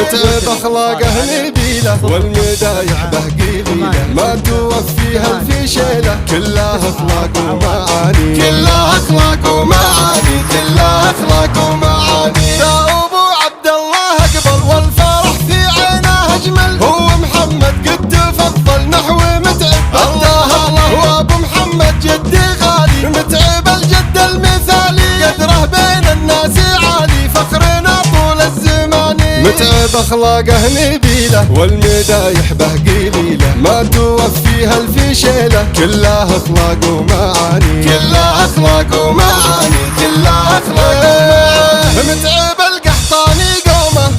متعب أخلاقه نبيلة والمدايح به قليلة، ما توفيها الفشيلة، كلها أخلاق ومعاني، كلها أخلاق ومعاني، كلها أخلاق ومعاني. ذا أبو عبد الله أقبل والفرح في عينه أجمل، هو محمد قد تفضل نحو متعب الله الله، وأبو محمد جدي غالي متعب الجد المثالي، قدره بين الناس عالي فخرنا طول الزمان. متعب أخلاقه نبيلة والمدايح به قليلة، ما توفيها الفشيلة، كلها أخلاق ومعاني، كلها أخلاق ومعاني، كلها أخلاق ومعاني. متعب القحطاني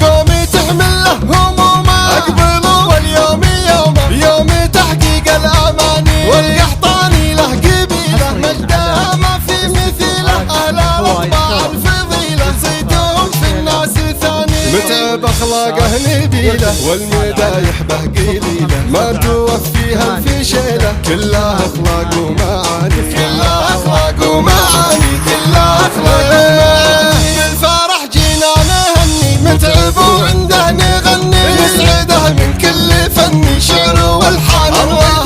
قومي تحمل له همومه، أقبلوا واليوم يومه يوم تحقيق الأماني، والقحطاني له قبيلة مجدها ما في مثيله، أهل الأطباع الفضيلة زيدهم في الناس ثاني. متعب أخلاقه نبيلة والمدايح به قليلة، ما توفيها الفشيلة، كلها أخلاق ومعاني، كلها أخلاق ومعاني، كلها أخلاق ومعاني. بالفرح جينا نهني متعب وعنده نغني، نسعده من كل فني شعر والحان، الله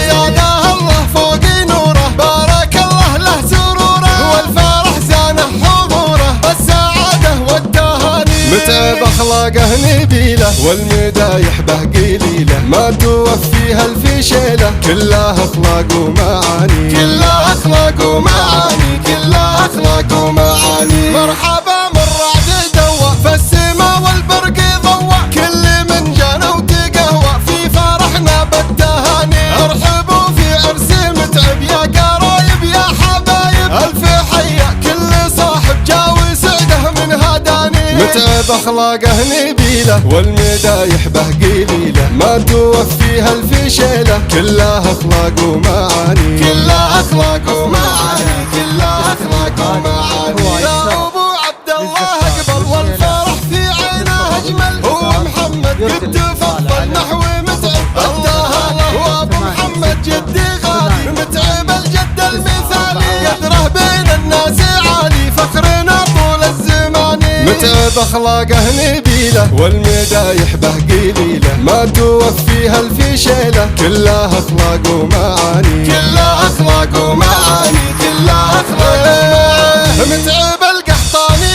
زاده الله فوق نوره، بارك الله له سروره، والفرح زانه حضوره، السعادة والتهاني. متعب أخلاقه نبيلة والمدايح به قليلة، ما توفيها الفشيلة، كلها أخلاق ومعاني، كلها أخلاق ومعاني، كلها أخلاق ومعاني. مرحبا من رعد دوا فالسما والبرق ضوى، كل من جانا وتقهوى في فرحنا بالتهاني، ارحبوا في عرس متعب يا قرايب يا حبايب، ألف حيا كل صاحب جا وسعده من هداني. متعب أخلاقه نبيلة والمدايح به قليلة، ما توفيها الفشيلة، كلها أخلاق ومعاني، كلها أخلاق ومعاني، كلها أخلاق ومعاني. يا أبو عبد الله أقبل والفرح في عينه أجمل، هو محمد قد تفضل نحو متعب الله الله، وأبو محمد جدي غالي متعب الجد المثالي، قدره بين الناس عالي فخرنا طول الزمان. متعب أخلاقه نبيلة والمدايح به قليلة، ما توفيها الفشيلة، كلها أخلاق ومعاني، كلها أخلاق ومعاني، كلها أخلاق ومعاني. متعب القحطاني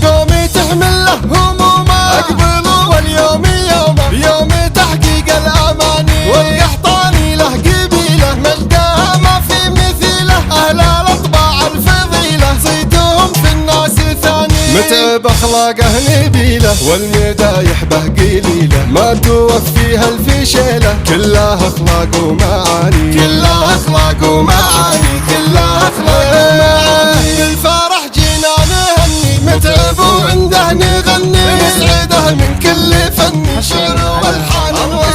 قومي تحمل له همومه، أقبلوا واليوم يومه يوم تحقيق الأماني، والقحطاني له قبيلة مجدها ما في مثيله، أهل الأطباع الفضيلة زيدهم في الناس ثاني. متعب أخلاقه نبيلة والمدايح به قليلة، ما توفيها الفشيلة، كلها أخلاق ومعاني، كلها أخلاق ومعاني، كلها أخلاق ومعاني. بالفرح جينا نهني متعب وعنده نغني، نسعده من كل فني شعر والحان، الله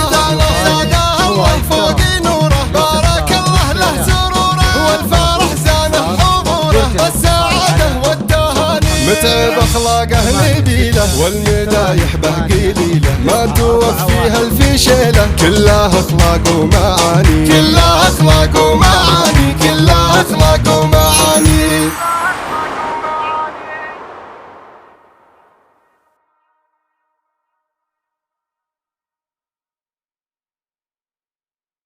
زاده الله فوق نوره، بارك الله له سروره، والفرح زانه حضوره، السعادة والتهاني. متعب أخلاقه نبيلة والمدايح به قليلة، ما توفيها الفشيلة، كلها أخلاق ومعاني، كلها أخلاق ومعاني، كلها أخلاق ومعاني.